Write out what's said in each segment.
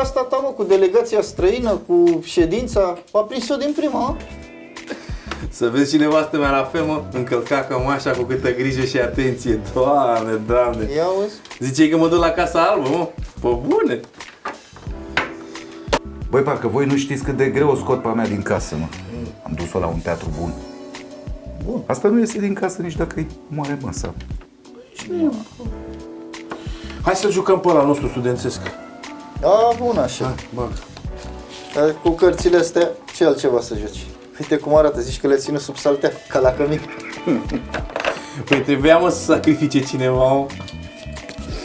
asta ta, mă, cu delegația străină, cu ședința, a prins-o din prima, mă? Să vezi și nevastă mea la fel, mă, încălca cămașa cu câtă grijă și atenție. Doamne, Doamne. Ia auzi? Ziceai că mă duc la Casa Albă, mă, pe bune. Băi, parcă voi nu știți cât de greu o scot pe a mea din casă, mă. Am dus-o la un teatru bun. Bun. Asta nu iese din casă nici dacă e moare măsa. Hai să jucăm pe ăla nostru studențesc. Da, bun așa. Hai, bag. Dar cu cărțile astea, ce altceva să joci? Uite cum arată, zici că le ține sub saltea, ca la cămin. Păi trebuia, mă, să sacrifice cineva, mă.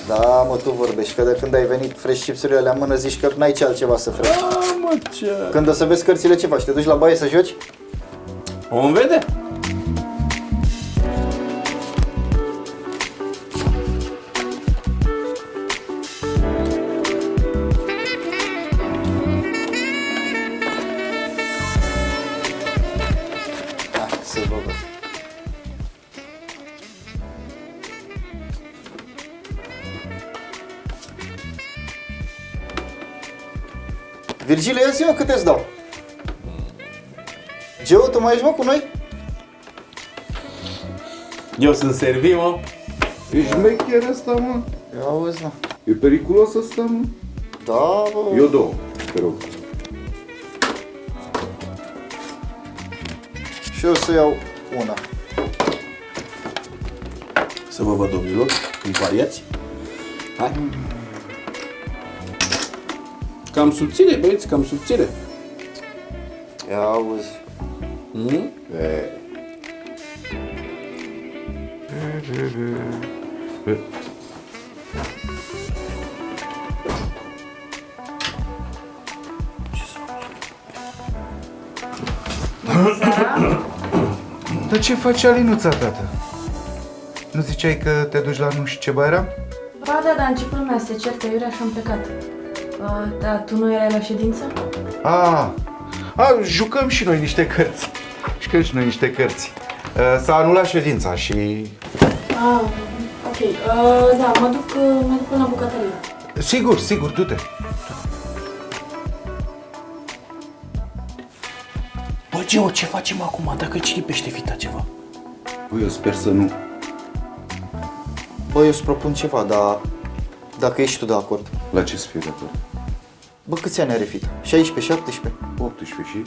Da, mă, tu vorbești, că de când ai venit fresh chipsurile alea în mână, zici că n-ai ce altceva să faci. Mă, ce... Când o să vezi cărțile, ce faci? Te duci la baie să joci? Vom vede. Hai, să vă văd. Virgile, ia zi-mă câte îți dau. Geo, tu mai ești, mă, cu noi? Eu sunt servit, mă. Ești mecher ăsta, mă? Ia auzi, mă. E periculos ăsta, mă? Da, bă. Eu două, te rog. Și eu să iau una. Să vă văd, domnilor, cum pariați. Hai. Cam subțire, băieți, cam subțire. Ia auzi. Dar ce face Alinuța, tată? Nu ziceai că te duci la nu știu ce băieram? Ba da, dar început lumea să se certe, Iurea și am plecat. Da, tu nu erai la ședință? Jucăm și noi niște cărți. Jucăm și noi niște cărți. S-a anulat ședința și... Ok. Da, mă duc până la bucătărie. Sigur, du-te. Bă, Geo, ce facem acum dacă îți lipește fita ceva? Băi, eu sper să nu. Bă, eu îți propun ceva, dar dacă ești tu de acord. La ce să fie de acord? Bă, câți ani are fita? 16, 17? 18 și...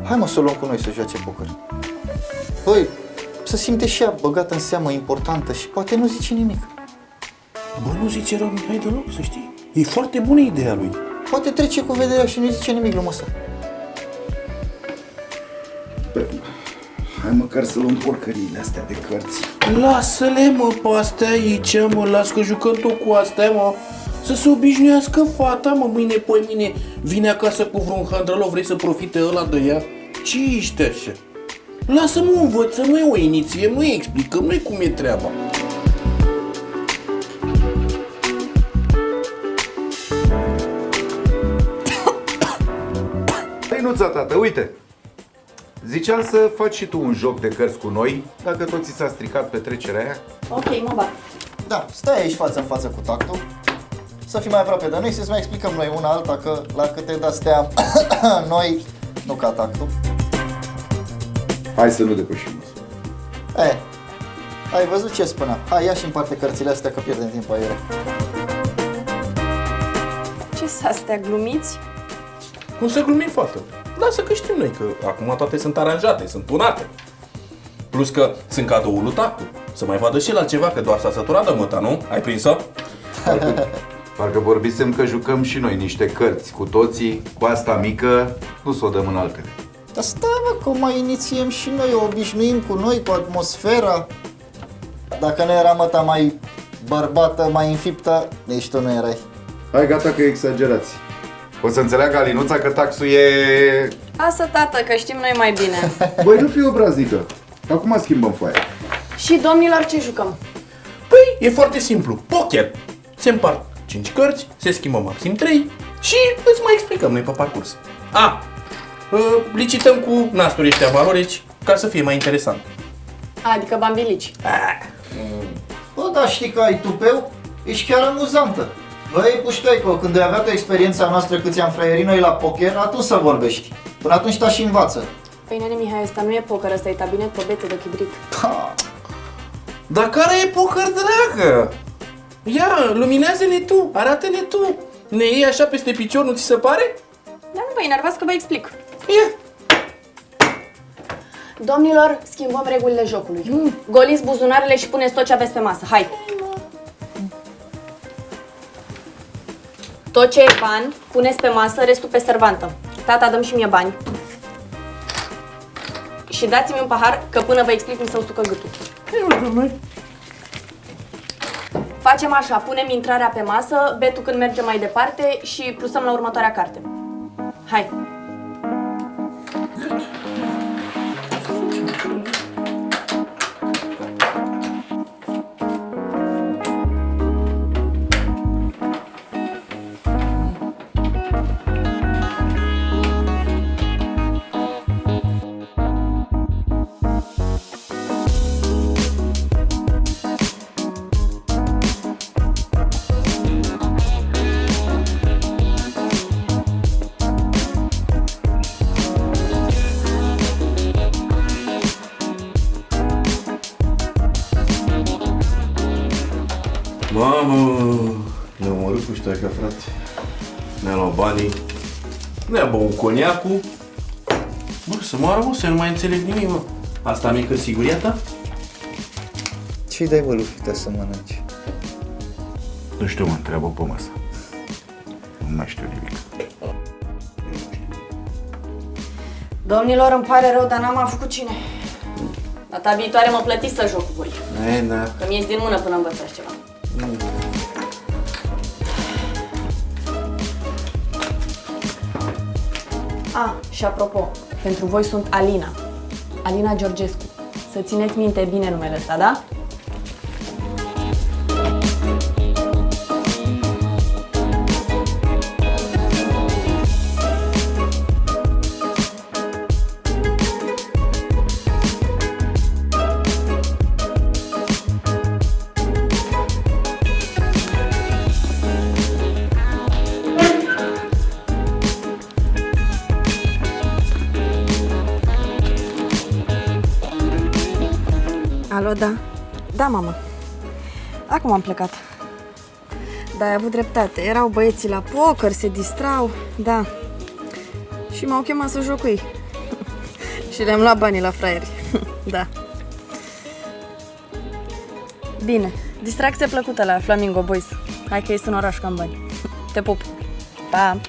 Hai, mă, să o luăm cu noi să joace poker. Băi, să simte și ea băgată în seamă, importantă și poate nu zice nimic. Bă, nu zice rău Mihai deloc, să știi. E foarte bună ideea lui. Poate trece cu vederea și nu zice nimic lumea asta. Hai măcar să luăm porcăriile astea de cărți. Lasă-le, mă, pe astea aici, mă, las că jucăm tot cu astea, mă. Să se obișnuiască fata, mă, mâine, poi mine vine acasă cu vreun handrălov, vrei să profite ăla de ea? Ce ești așa? Lasă-mă, învățăm noi o inițiem, noi explicăm noi cum e treaba. Alinuța, tată, uite. Ziceam să faci și tu un joc de cărți cu noi, dacă tot ți s-a stricat petrecerea aia. Ok, mă bag. Da, stai aici față în față cu tactul. Să fii mai aproape de noi, să-ți mai explicăm noi una alta, că la câte de-astea noi, nu ca tactul. Hai să nu depășim măsura. Ai văzut ce spunea? Hai, ia și împarte cărțile astea, că pierdem timp aiurea. Ce-s astea, glumiți? Cum să glumim, fată? Lasă că știm noi, că acum toate sunt aranjate, sunt tunate. Plus că sunt cadoul lui tactul. Să mai vadă și la ceva, că doar s-a săturat de măta, nu? Ai prins-o? Parcă vorbisem că jucăm și noi niște cărți cu toții, cu asta mică, nu s-o dăm în altele. Dar stai, mă, că mai inițiem și noi, o obișnuim cu noi, cu atmosfera. Dacă nu era măta mai bărbată, mai înfiptă, nici tu nu erai. Hai, gata că exagerați. O să înțeleagă Alinuța că taxul e... Lasă, tată, că știm noi mai bine. Băi, nu fi obraznică. Acum schimbăm foaia. Și domnilor, ce jucăm? Păi, e foarte simplu. Poker. Se împart 5 cărți, se schimbă maxim 3 și îți mai explicăm noi pe parcurs. Licităm cu nasturi ăștia valorici ca să fie mai interesant. Adică bambilici. Bă, dar știi că ai tupeu? Ești chiar amuzantă. Băi, Puștoico, când ai avea tu experiența noastră cât ți-am fraierit noi la poker, atunci să vorbești. Până atunci ta și învață. Păi, nene Mihai, ăsta nu e poker, ăsta e tabinet pe bețe de chibrit. Pa. Dar care e poker, dragă? Ia, luminează-ne tu, arată-ne tu. Ne iei așa peste picior, nu ți se pare? Dar nu vă enervați că vă explic. Ia. Domnilor, schimbăm regulile jocului. Goliți buzunarele și puneți tot ce aveți pe masă. Hai! Tot ce e bani, puneți pe masă, restul pe servantă. Tata, dă-mi și mie bani. Și dați-mi un pahar, că până vă explic mi se usucă gâtul. Facem așa, punem intrarea pe masă, betul când merge mai departe și plusăm la următoarea carte. Hai! Mamă, ne-a omorât Puștoica, frate. Ne-a luat banii, ne-a băut coniacul. Bă, să moară, mă, să nu mai înțeleg nimic, mă. Asta mică siguria ta? Ce-i dai, bă, lui Fita să mănânci? Nu știu, mă întreabă pe masă. Nu mai știu nimic. Domnilor, îmi pare rău, dar n-am avut cu cine. Data viitoare mă plătiți să joc cu voi. Da. Că mi-ești din mână până învățați ceva. Și apropo, pentru voi sunt Alina. Alina Georgescu. Să țineți minte bine numele ăsta, da? Alo, da. Da, mamă. Acum am plecat. Da, ai avut dreptate. Erau băieții la poker, se distrau. Da. Și m-au chemat să joc cu ei. Și le-am luat banii la fraieri. Da. Bine. Distracție plăcută la Flamingo Boys. Hai că ies în oraș, că am bani. Te pup. Pa!